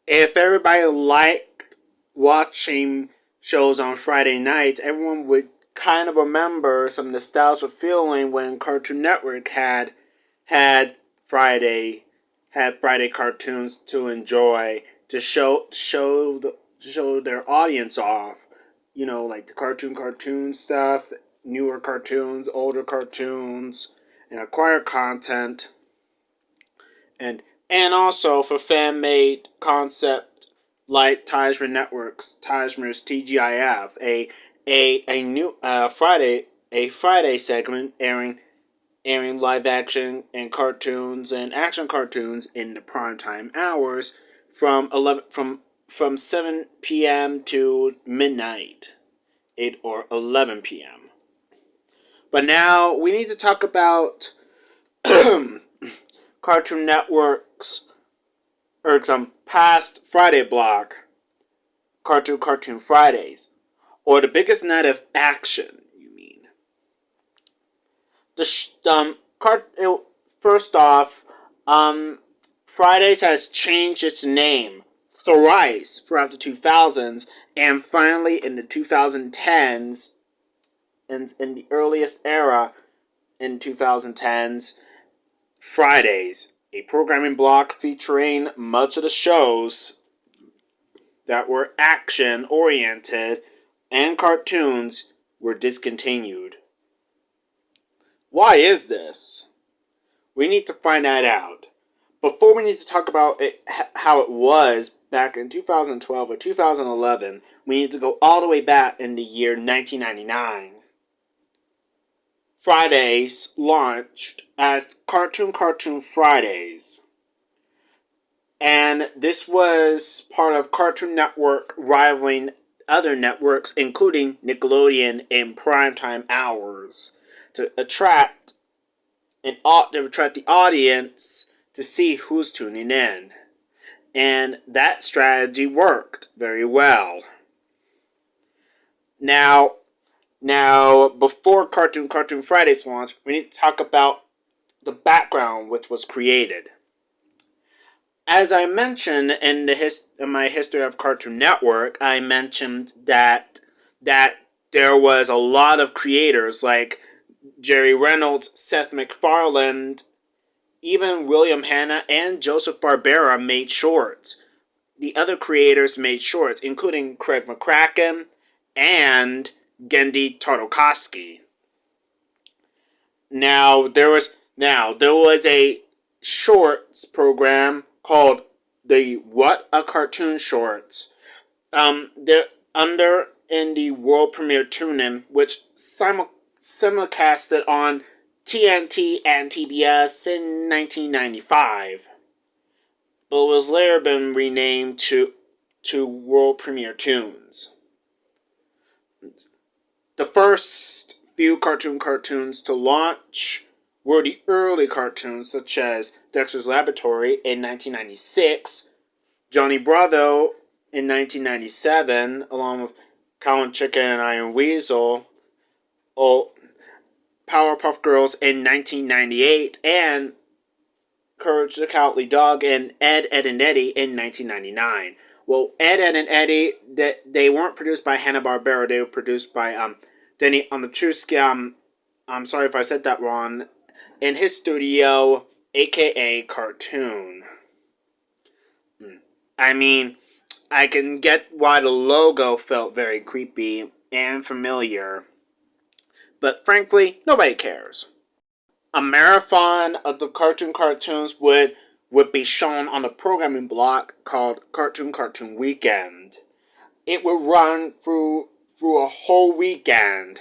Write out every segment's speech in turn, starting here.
if everybody liked watching shows on Friday nights, everyone would kind of remember some nostalgia feeling when Cartoon Network had Friday had Friday cartoons to enjoy to show their audience off. You know, like the cartoon stuff, newer cartoons, older cartoons, and acquire content, and also for fan made concept like Tizmer Networks, Tizmer's TGIF, a new Friday segment airing live action and cartoons and action cartoons in the primetime hours from 7 p.m. to midnight, 8 or 11 p.m. But now we need to talk about Cartoon Network's or some past Friday block, Cartoon Fridays, or the biggest night of action. You mean first off, Fridays has changed its name thrice throughout the 2000s, and finally in the 2010s, in the earliest era in 2010s, Fridays, a programming block featuring much of the shows that were action oriented and cartoons, were discontinued. Why is this? We need to find that out. Before we need to talk about how it was back in 2012 or 2011, we need to go all the way back in the year 1999. Fridays launched as Cartoon Fridays. And this was part of Cartoon Network rivaling other networks, including Nickelodeon, in primetime hours to attract the audience to see who's tuning in. And that strategy worked very well. Now, before Cartoon Fridays launch, we need to talk about the background which was created. As I mentioned in my history of Cartoon Network, I mentioned that there was a lot of creators like Jerry Reynolds, Seth MacFarlane, even William Hanna and Joseph Barbera made shorts. The other creators made shorts, including Craig McCracken and Gendy Tartakovsky. Now there was a shorts program called the What a Cartoon Shorts. They're under in the world premiere tune-in, which simulcasted on TNT and TBS in 1995, but was later been renamed to World Premiere Tunes. The first few cartoons to launch were the early cartoons, such as Dexter's Laboratory in 1996, Johnny Bravo in 1997, along with Cow and Chicken and Iron Weasel, Powerpuff Girls in 1998, and Courage the Cowardly Dog and Ed, Edd and Eddy in 1999. Well, Ed, Edd and Eddy, they weren't produced by Hanna-Barbera. They were produced by Denny Onuchowski. I'm sorry if I said that wrong. In his studio, aka Cartoon. I mean, I can get why the logo felt very creepy and familiar, but frankly, nobody cares. A marathon of the cartoons would be shown on a programming block called Cartoon Weekend. It would run through a whole weekend.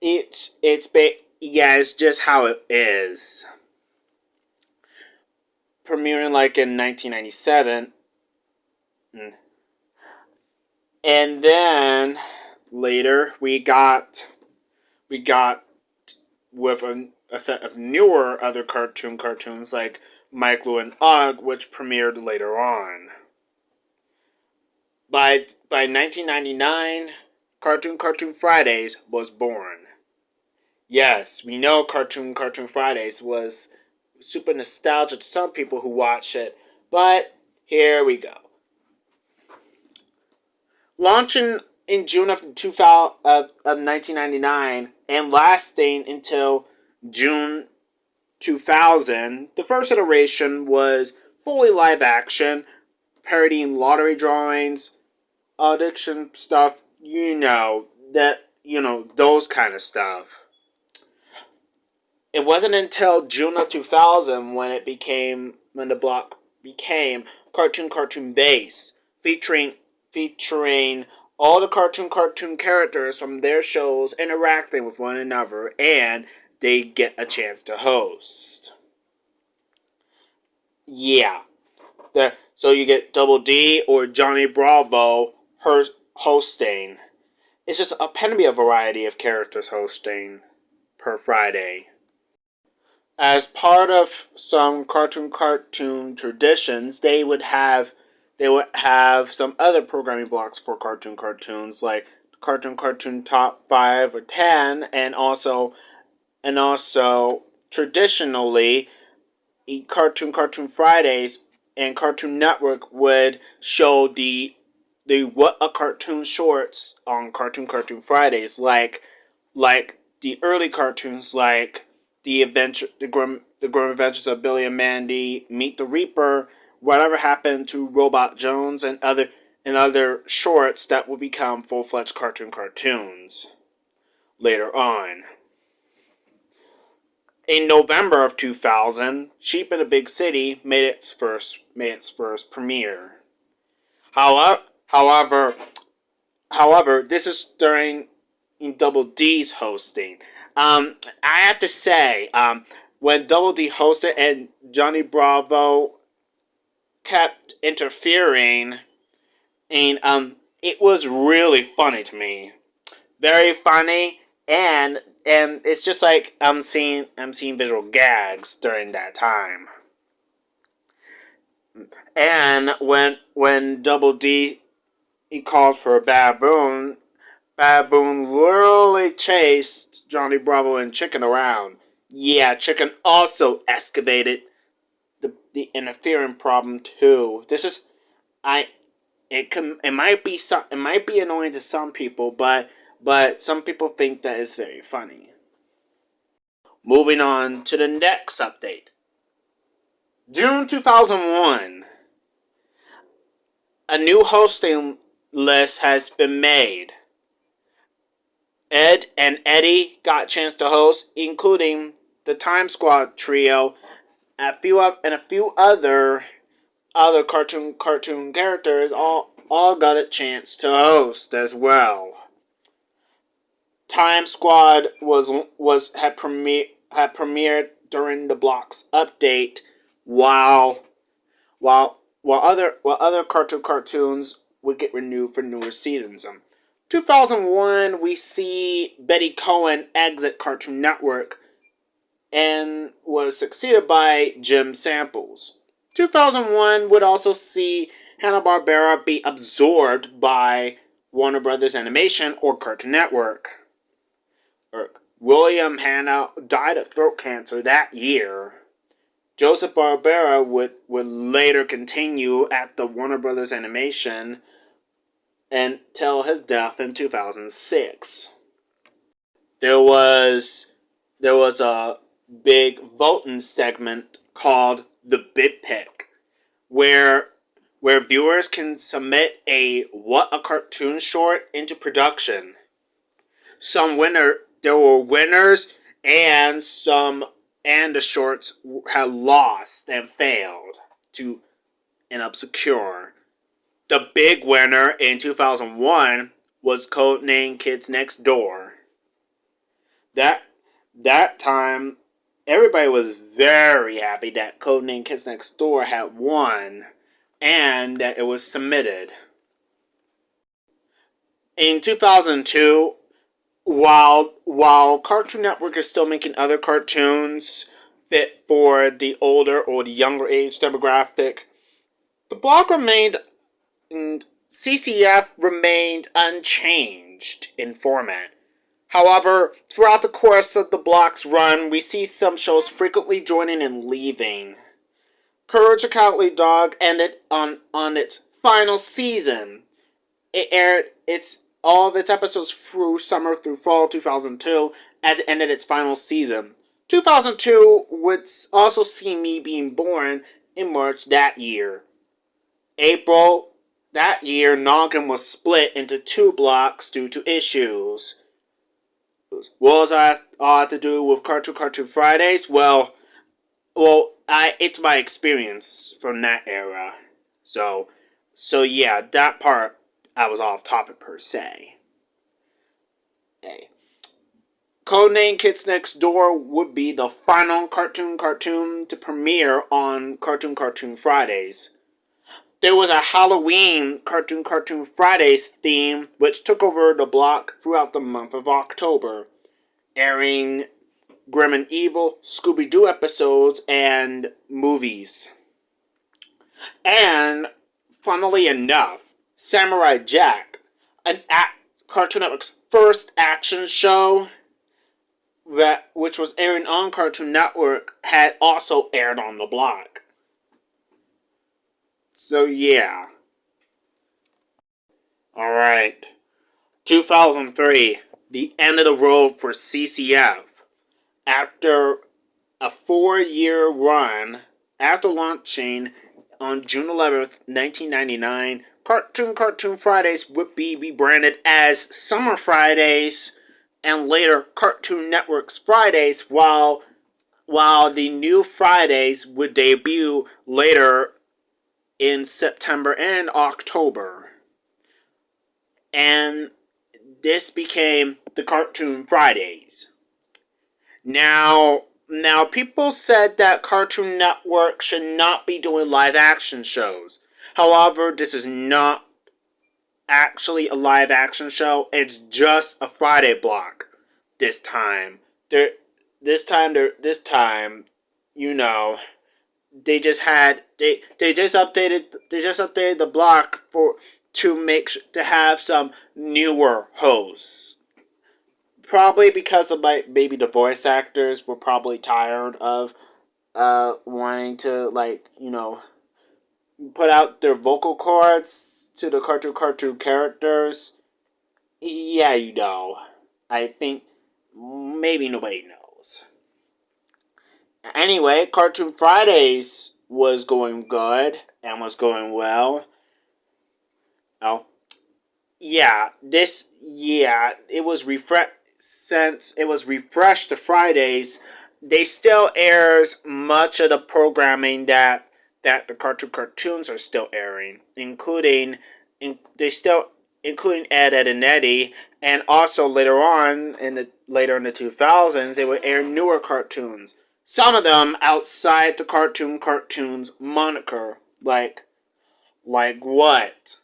It's just how it is. Premiering like in 1997. And then later we got with a set of newer other cartoons like Mike, Lou, and Ugg, which premiered later on. By 1999, Cartoon Fridays was born. Yes, we know Cartoon Fridays was super nostalgic to some people who watched it, but here we go. Launching in June of 1999 and lasting until June 2000, the first iteration was fully live action, parodying lottery drawings, audition stuff, those kind of stuff. It wasn't until June of 2000 when the block became cartoon base, featuring all the cartoon characters from their shows interacting with one another, and they get a chance to host. Yeah. So you get Double D or Johnny Bravo hosting. It's just a epitome of variety of characters hosting per Friday. As part of some cartoon traditions, they would have some other programming blocks for cartoons like cartoon top 5 or 10, and also traditionally Cartoon Fridays and Cartoon Network would show the What a Cartoon shorts on Cartoon Fridays, like the early cartoons like the Grim Adventures of Billy and Mandy, Meet the Reaper, Whatever Happened to Robot Jones, and other shorts that would become full-fledged cartoons later on. In November of 2000, Sheep in a Big City made its first premiere. However, this is during Double D's hosting. I have to say, when Double D hosted and Johnny Bravo kept interfering, and it was really funny to me, very funny, and it's just like I'm seeing visual gags during that time. And when Double D he called for a baboon, Baboon literally chased Johnny Bravo and Chicken around. Yeah, Chicken also excavated the interfering problem too. This is I it might be annoying to some people, but some people think that it's very funny. Moving on to the next update. June 2001. A new hosting list has been made. Ed and Eddie got a chance to host, including the Time Squad trio and a few other cartoon characters all got a chance to host as well. Time Squad had premiered during the block's update, while other cartoons would get renewed for newer seasons. 2001, we see Betty Cohen exit Cartoon Network and was succeeded by Jim Samples. 2001 would also see Hanna-Barbera be absorbed by Warner Brothers Animation or Cartoon Network. William Hanna died of throat cancer that year. Joseph Barbera would later continue at the Warner Brothers Animation until his death in 2006. There was a big voting segment called the Bid Pick, where viewers can submit a What a Cartoon short into production. There were winners, and the shorts had lost and failed to end up secure. The big winner in 2001 was Codename Kids Next Door. That time, everybody was very happy that Codename Kids Next Door had won and that it was submitted. In 2002, while Cartoon Network is still making other cartoons fit for the older or the younger age demographic, the block CCF remained unchanged in format. However, throughout the course of the block's run, we see some shows frequently joining and leaving. Courage the Cowardly Dog ended on its final season, it aired all of its episodes through summer through fall 2002 as it ended its final season. 2002 would also see me being born in March that year. April that year, Noggin was split into 2 blocks due to issues. What does that all have to do with Cartoon Fridays? Well, it's my experience from that era. So yeah, that part I was off topic per se. Okay. Codename Kids Next Door would be the final cartoon to premiere on Cartoon Fridays. There was a Halloween Cartoon Fridays theme which took over the block throughout the month of October, airing Grim and Evil, Scooby-Doo episodes, and movies. And, funnily enough, Samurai Jack, Cartoon Network's first action show, which was airing on Cartoon Network, had also aired on the block. So yeah. Alright. 2003. The end of the road for CCF. After a 4-year run, after launching on June 11th, 1999, Cartoon Fridays would be rebranded as Summer Fridays and later Cartoon Network's Fridays, while the new Fridays would debut later in September and October. And this became the Cartoon Fridays. Now people said that Cartoon Network should not be doing live action shows. However, this is not actually a live action show. It's just a Friday block. This time, you know, they just updated the block to have some newer hosts. Probably because of maybe the voice actors were probably tired of wanting to put out their vocal cords to the cartoon characters. Yeah, I think maybe nobody knows. Anyway, Cartoon Fridays was going good and was going well. Oh, yeah, it was since it was refreshed to Fridays. They still airs much of the programming that the cartoons are still airing, including Ed, Ed and Eddie, and also later in the 2000s, they would air newer cartoons. Some of them outside the cartoons moniker, like what?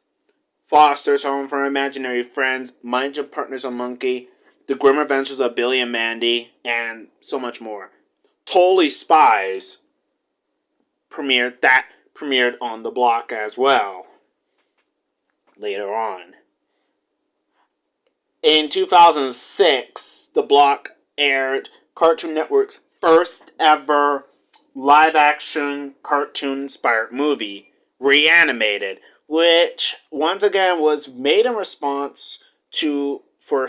Foster's Home for Imaginary Friends, Mind Your Partner's a Monkey, The Grim Adventures of Billy and Mandy, and so much more. Totally Spies premiered on the block as well later on. In 2006, the block aired Cartoon Network's first ever live-action cartoon-inspired movie, Reanimated, which once again was made in response for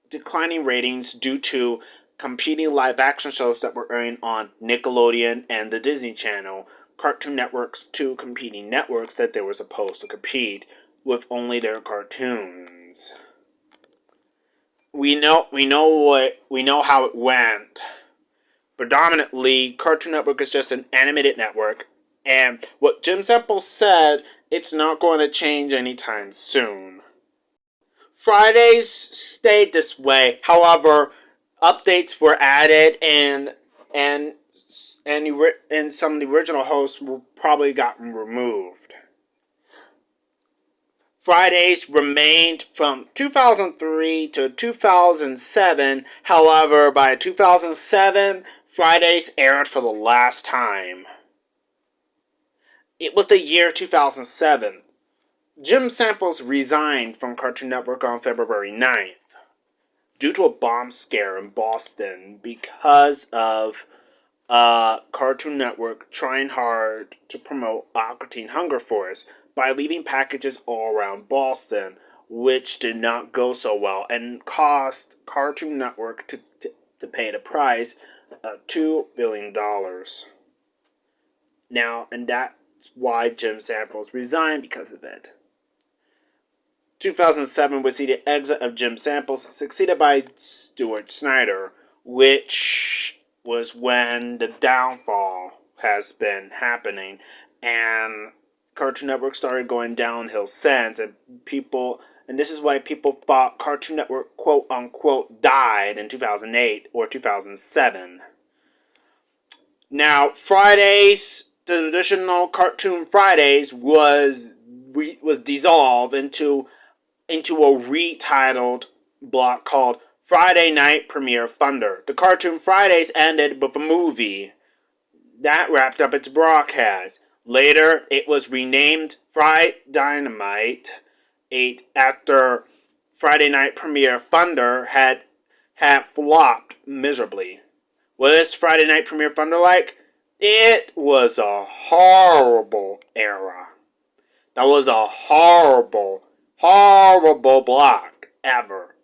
declining ratings due to competing live-action shows that were airing on Nickelodeon and the Disney Channel, Cartoon Network's 2 competing networks that they were supposed to compete with only their cartoons. We know how it went. Predominantly, Cartoon Network is just an animated network, and what Jim Semple said, it's not going to change anytime soon. Fridays stayed this way. However, updates were added, and some of the original hosts were probably gotten removed. Fridays remained from 2003 to 2007. However, by 2007, Fridays aired for the last time. It was the year 2007. Jim Samples resigned from Cartoon Network on February 9th due to a bomb scare in Boston because of Cartoon Network trying hard to promote Aqua Teen Hunger Force by leaving packages all around Boston, which did not go so well and caused Cartoon Network to pay the price of $2 billion. Now, and that's why Jim Samples resigned because of it. 2007 would see the exit of Jim Samples, succeeded by Stuart Snyder, which was when the downfall has been happening, and Cartoon Network started going downhill since, and this is why people thought Cartoon Network quote unquote died in 2008 or 2007. Now, Fridays, the traditional Cartoon Fridays was dissolved into a retitled block called Friday Night Premiere Thunder. The Cartoon Fridays ended with a movie. That wrapped up its broadcast. Later, it was renamed Friday Dynamite after Friday Night Premiere Thunder had flopped miserably. What is Friday Night Premiere Thunder like? It was a horrible era. That was a horrible block ever.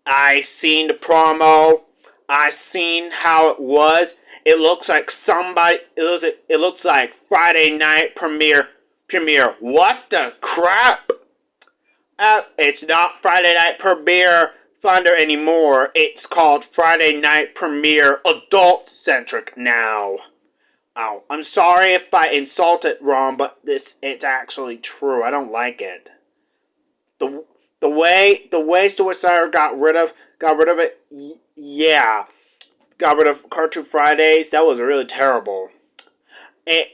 I seen the promo. I seen how it was. It looks like It looks like Friday Night Premiere. What the crap? It's not Friday Night Premiere Thunder anymore. It's called Friday Night Premiere Adult Centric now. Oh, I'm sorry if I insulted wrong, but it's actually true. I don't like it. The way Stuart Snyder got rid of it, got rid of Cartoon Fridays. That was really terrible.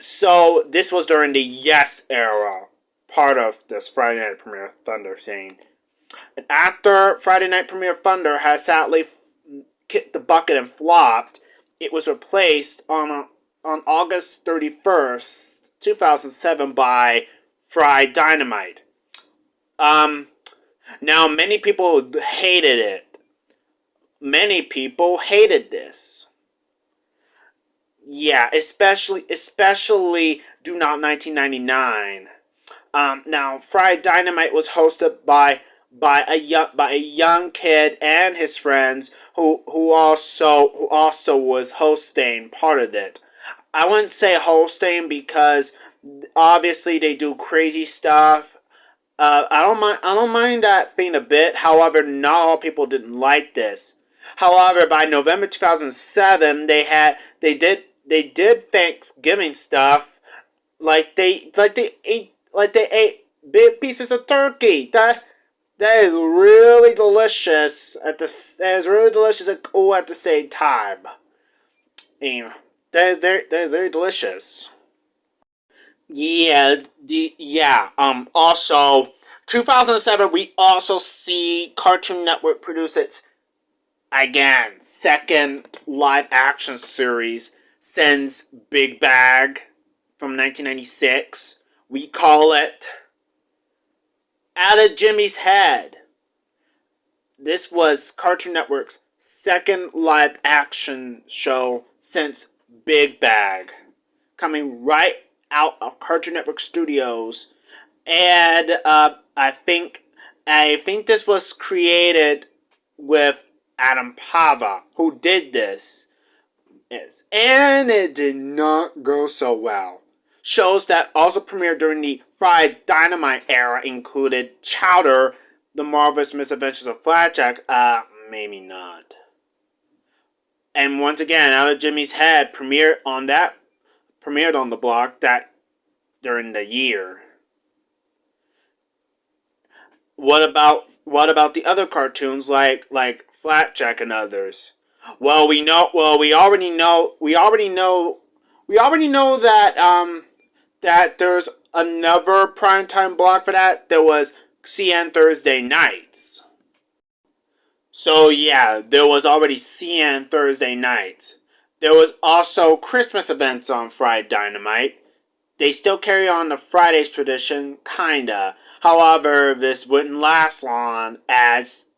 So this was during the Yes era, part of this Friday Night Premiere Thunder thing. And after Friday Night Premiere Thunder has sadly kicked the bucket and flopped, it was replaced on August 31st, 2007 by Friday Dynamite. Now many people hated it. Many people hated this. Yeah, especially Do Not 1999. Now Friday Dynamite was hosted by a young kid and his friends who also was hosting part of it. I wouldn't say hosting because obviously they do crazy stuff. I don't mind that thing a bit. However, not all people didn't like this. However, by November 2007, they did Thanksgiving stuff like they ate big pieces of turkey. That is really delicious that is really delicious and cool at the same time. And that is very delicious. Also, 2007, we also see Cartoon Network produce its, again, second live action series since Big Bag from 1996. We call it Out of Jimmy's Head. This was Cartoon Network's second live action show since Big Bag, coming right out of Cartoon Network Studios, and I think this was created with Adam Pava, who did this. Yes. And it did not go so well. Shows that also premiered during the Friday Dynamite era included Chowder, The Marvelous Misadventures of Flapjack, maybe not. And once again, Out of Jimmy's Head premiered on the block that during the year. What about the other cartoons like Flapjack and others? Well, we already know that there's another primetime block for that. There was CN Thursday nights. So yeah, there was already CN Thursday nights. There was also Christmas events on Friday Dynamite. They still carry on the Fridays tradition, kinda. However, this wouldn't last long as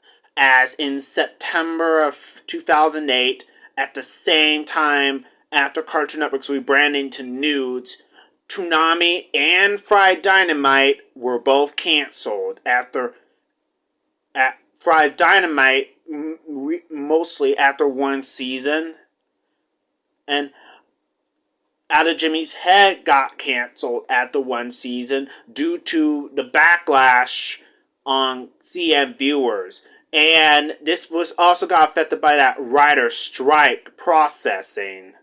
in September of 2008, at the same time after Cartoon Network's rebranding to Nudes, Toonami and Fried Dynamite were both canceled Fried Dynamite mostly after one season, and Out of Jimmy's Head got canceled after one season due to the backlash on CN viewers. And this was also got affected by that writer strike processing.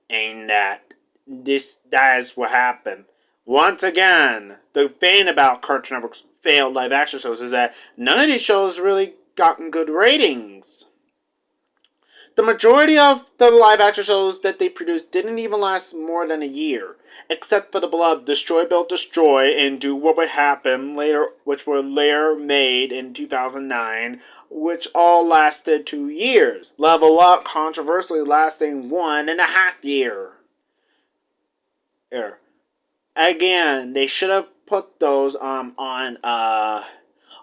And that is what happened. Once again, the thing about Cartoon Network's failed live action shows is that none of these shows really gotten good ratings. The majority of the live action shows that they produced didn't even last more than a year, except for the beloved Destroy Build Destroy and Do What Would Happen, which were later made in 2009, which all lasted 2 years. Level Up controversially lasting 1.5 years. Again, they should have put those on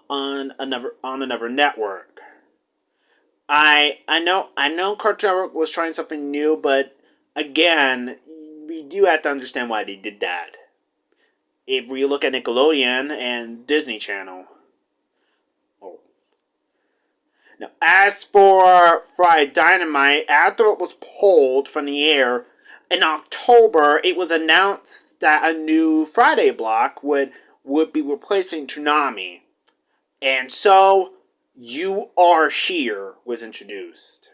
another network. I know Cartoon Network was trying something new, but again, we do have to understand why they did that. If we look at Nickelodeon and Disney Channel. Now, as for Fried Dynamite, after it was pulled from the air in October, it was announced that a new Friday block would be replacing Toonami, and so You Are Here was introduced.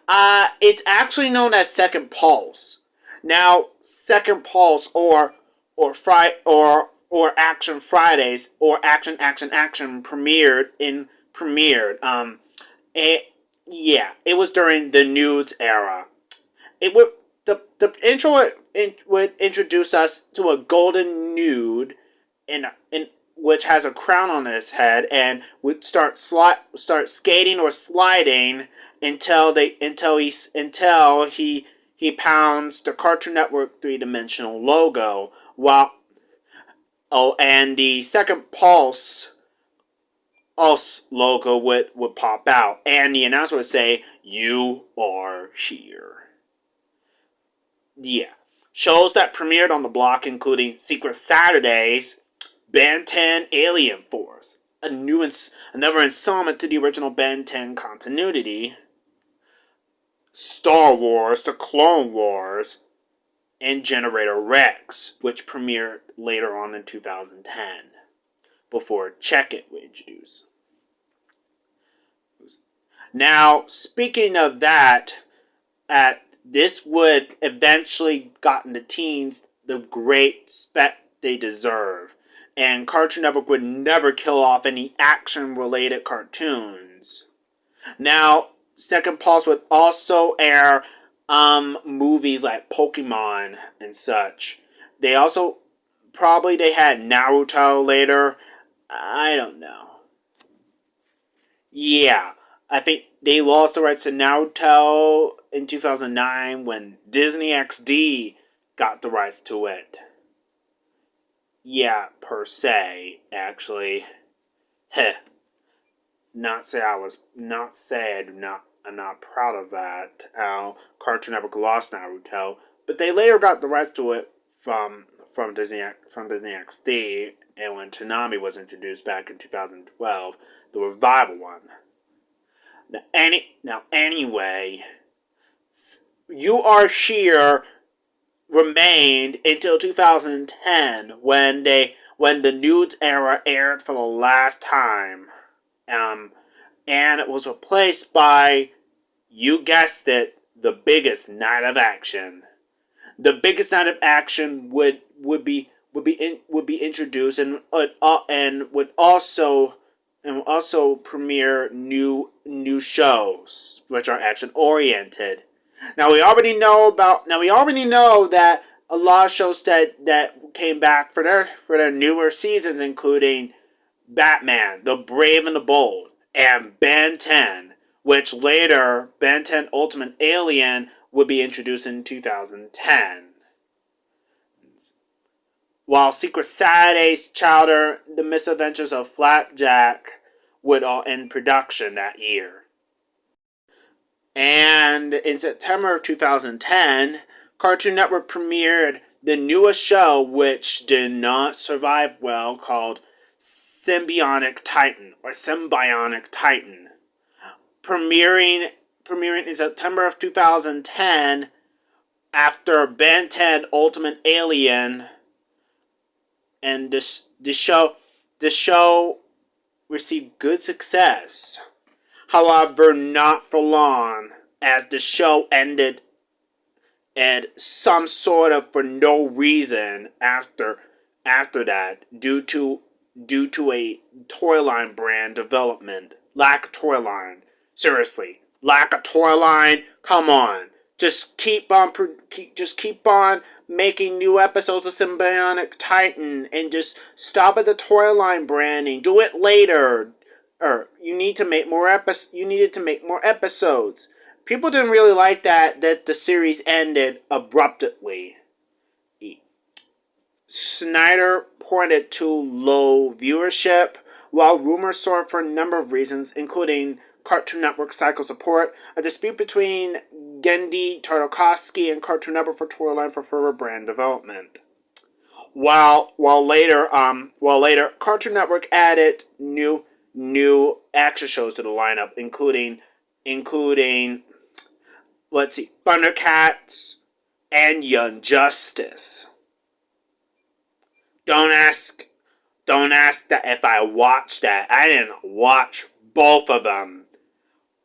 It's actually known as Second Pulse. Now, Second Pulse or Action Fridays or Action premiered. It was during the Nudes era. The intro would introduce us to a golden nude in which has a crown on his head, and would start skating or sliding until he pounds the Cartoon Network 3-dimensional logo. And the Second Pulse logo would pop out, and the announcer would say, "You are here." Yeah. Shows that premiered on the block including Secret Saturdays, Ben 10 Alien Force, another installment to the original Ben 10 continuity, Star Wars, The Clone Wars, and Generator Rex, which premiered later on in 2010, before Check It was introduced. Now, speaking of that, this would eventually gotten the teens the great respect they deserve, and Cartoon Network would never kill off any action-related cartoons. Now, Second Pulse would also air movies like Pokemon and such. They had Naruto later. I don't know. Yeah, I think they lost the rights to Naruto in 2009 when Disney XD got the rights to it. Yeah, per se, actually. I'm not proud of that. Cartoon Network lost Naruto, but they later got the rights to it from Disney XD, and when Toonami was introduced back in 2012, the revival one. Anyway, You Are Here remained until 2010 when the Nudes era aired for the last time, and it was replaced by, you guessed it, the biggest night of action. The biggest night of action would be introduced and would also premiere new shows which are action oriented. Now we already know that a lot of shows that came back for their newer seasons, including Batman, The Brave and the Bold, and Ben 10, which later Ben 10 Ultimate Alien would be introduced in 2010. While Secret Saturday's Chowder, The Misadventures of Flapjack would all end production that year. And in September of 2010, Cartoon Network premiered the newest show, which did not survive well, called Symbiotic Titan. Premiering in September of 2010 after Ben 10 Ultimate Alien, and the show received good success. However, not for long, as the show ended at some sort of for no reason after that, due to a toy line brand development. Lack of toy line. Seriously, lack of toy line. Come on, just keep on making new episodes of Symbiotic Titan and just stop at the toy line branding. Do it later. Or you need to make more You needed to make more episodes. People didn't really like that the series ended abruptly. Snyder pointed to low viewership, while rumors soared for a number of reasons, including Cartoon Network cycle support, a dispute between Genndy Tartakovsky and Cartoon Network for Toyline for further brand development. While later, Cartoon Network added new action shows to the lineup, including Thundercats and Young Justice. Don't ask that if I watched that. I didn't watch both of them.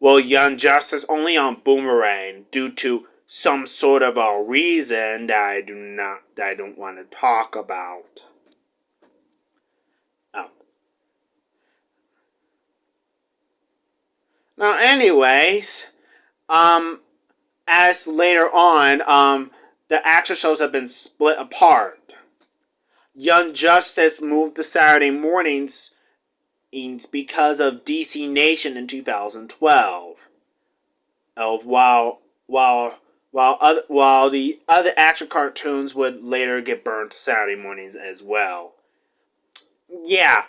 Well, Young Justice only on Boomerang due to some sort of a reason that I don't want to talk about. Oh. Now, anyways, as later on, the action shows have been split apart. Young Justice moved to Saturday mornings because of DC Nation in 2012. While the other action cartoons would later get burned to Saturday mornings as well. Yeah,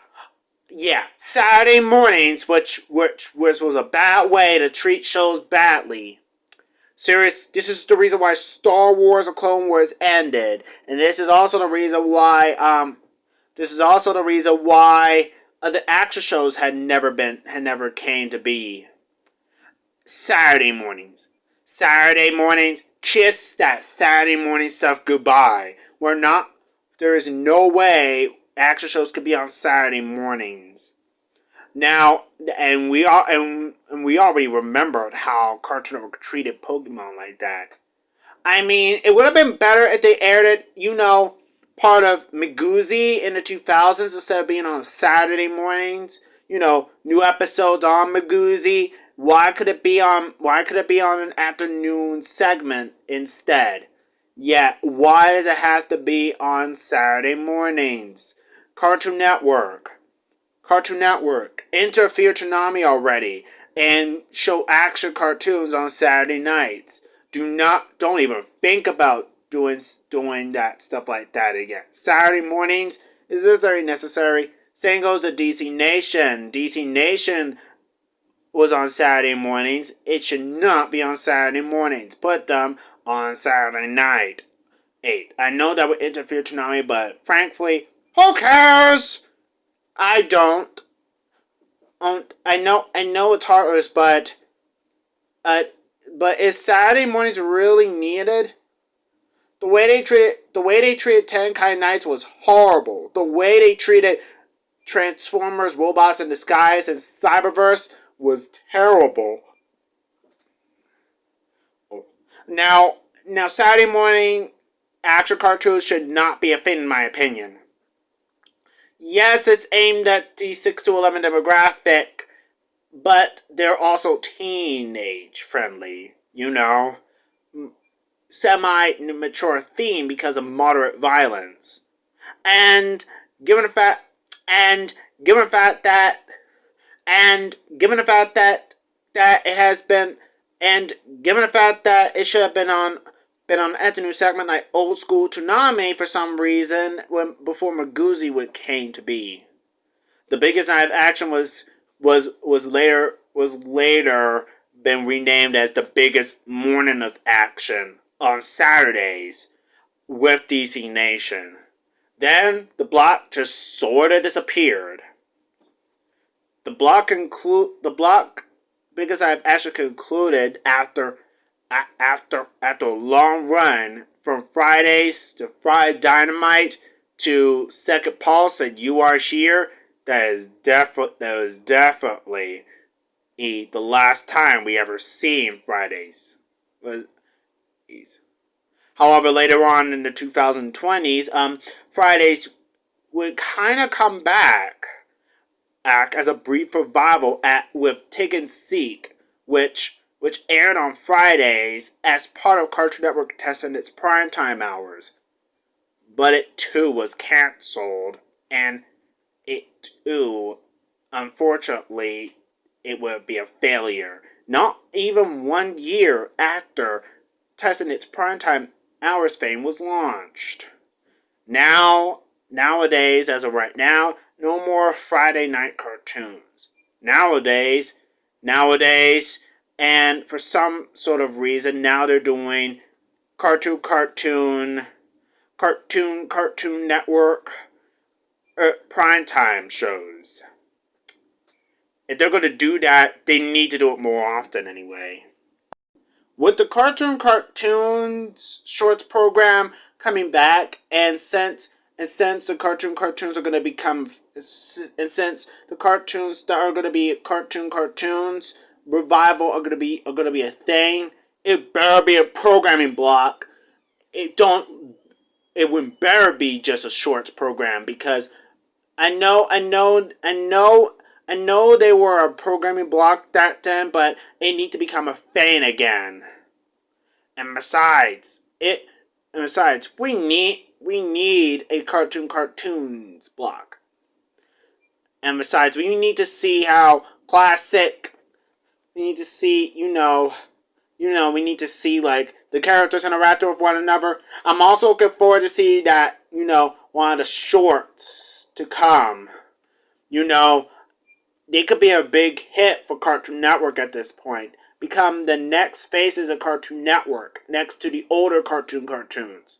Saturday mornings, which was a bad way to treat shows badly. This is the reason why Star Wars or Clone Wars ended, and this is also the reason why the action shows had never came to be. Saturday mornings, kiss that Saturday morning stuff goodbye. There is no way action shows could be on Saturday mornings. Now, and we already remembered how Cartoon Network treated Pokemon like that. I mean, it would have been better if they aired it, part of Megoozy in the 2000s instead of being on Saturday mornings. New episodes on Megoozy. Why could it be on an afternoon segment instead? Yeah, why does it have to be on Saturday mornings? Cartoon Network, interfere Toonami already and show action cartoons on Saturday nights. Don't even think about doing that stuff like that again. Saturday mornings, is this very necessary? Same goes to DC Nation. DC Nation was on Saturday mornings. It should not be on Saturday mornings. Put them on Saturday night. 8. I know that would interfere Toonami, but frankly, who cares? I don't. I know it's heartless, but is Saturday mornings really needed? The way they treated Tenkai Nights was horrible. The way they treated Transformers, Robots in Disguise, and Cyberverse was terrible. Now Saturday morning action cartoons should not be a thing, in my opinion. Yes, it's aimed at the 6 to 11 demographic, but they're also teenage friendly, semi-mature theme because of moderate violence. And given the fact that it should have been on an afternoon segment like Old School Toonami for some reason before Megoozy came to be. The biggest night of action was later been renamed as the biggest morning of action on Saturdays with DC Nation. Then the block just sort of disappeared. The block because I've actually concluded after a long run from Fridays to Friday Dynamite to Second Pulse and You Are Here. That is definitely the last time we ever seen Fridays. However, later on in the 2020s, Fridays would kind of come back act as a brief revival with Take and Seek, which aired on Fridays as part of Cartoon Network testing its primetime hours. But it too was cancelled, and it too, unfortunately, it would be a failure. Not even 1 year after testing its primetime hours fame was launched. Nowadays, as of right now, no more Friday night cartoons. Nowadays, and for some sort of reason, now they're doing Cartoon Network primetime shows. If they're going to do that, they need to do it more often anyway. With the Cartoons Shorts program coming back, and since the cartoons are going to become, and since the cartoons that are going to be cartoons revival are going to be a thing, it better be a programming block. It wouldn't better be just a shorts program, because I know they were a programming block that then, but they need to become a thing again. And besides, we need a cartoons block. And besides, we need to see how classic. We need to see, we need to see like the characters interact with one another. I'm also looking forward to see that, one of the shorts to come. They could be a big hit for Cartoon Network at this point. Become the next faces of Cartoon Network, next to the older cartoons.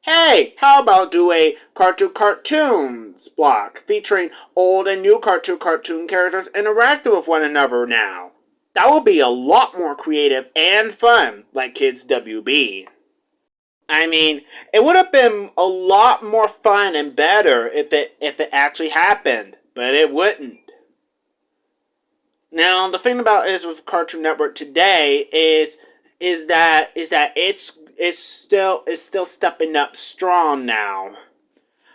Hey, how about do a cartoons block featuring old and new cartoon characters interacting with one another now? That would be a lot more creative and fun, like Kids WB. I mean, it would have been a lot more fun and better if it actually happened, but it wouldn't. Now, the thing about is with Cartoon Network today is that it's still stepping up strong now.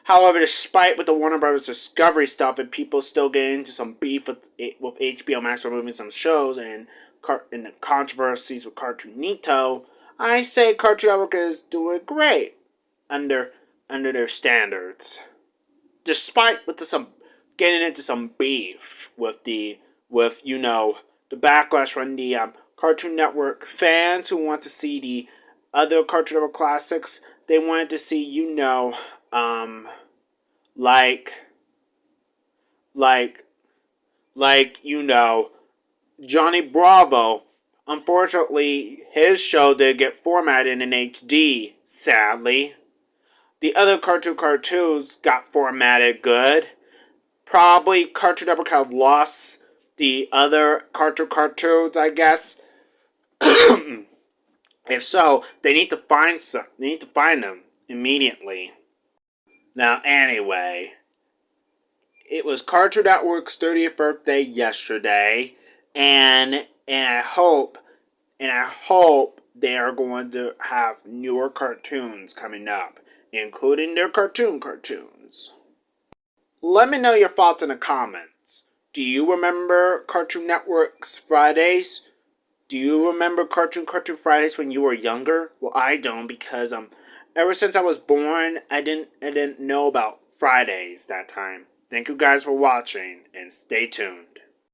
However, despite with the Warner Brothers Discovery stuff and people still getting into some beef with HBO Max removing some shows and the controversies with Cartoonito, I say Cartoon Network is doing great under their standards. Despite with some getting into some beef with the backlash from the Cartoon Network fans who want to see the other Cartoon Network classics. They wanted to see, Johnny Bravo. Unfortunately, his show did get formatted in HD, sadly. The other cartoons got formatted good. Probably Cartoon Network have lost the other cartoons, I guess. If so, they need to find some. They need to find them immediately. Now, anyway, it was Cartoon Network's 30th birthday yesterday, and I hope they are going to have newer cartoons coming up, including their cartoons. Let me know your thoughts in the comments. Do you remember Cartoon Network's Fridays? Do you remember Cartoon Fridays when you were younger? Well, I don't, because ever since I was born, I didn't know about Fridays that time. Thank you guys for watching, and stay tuned.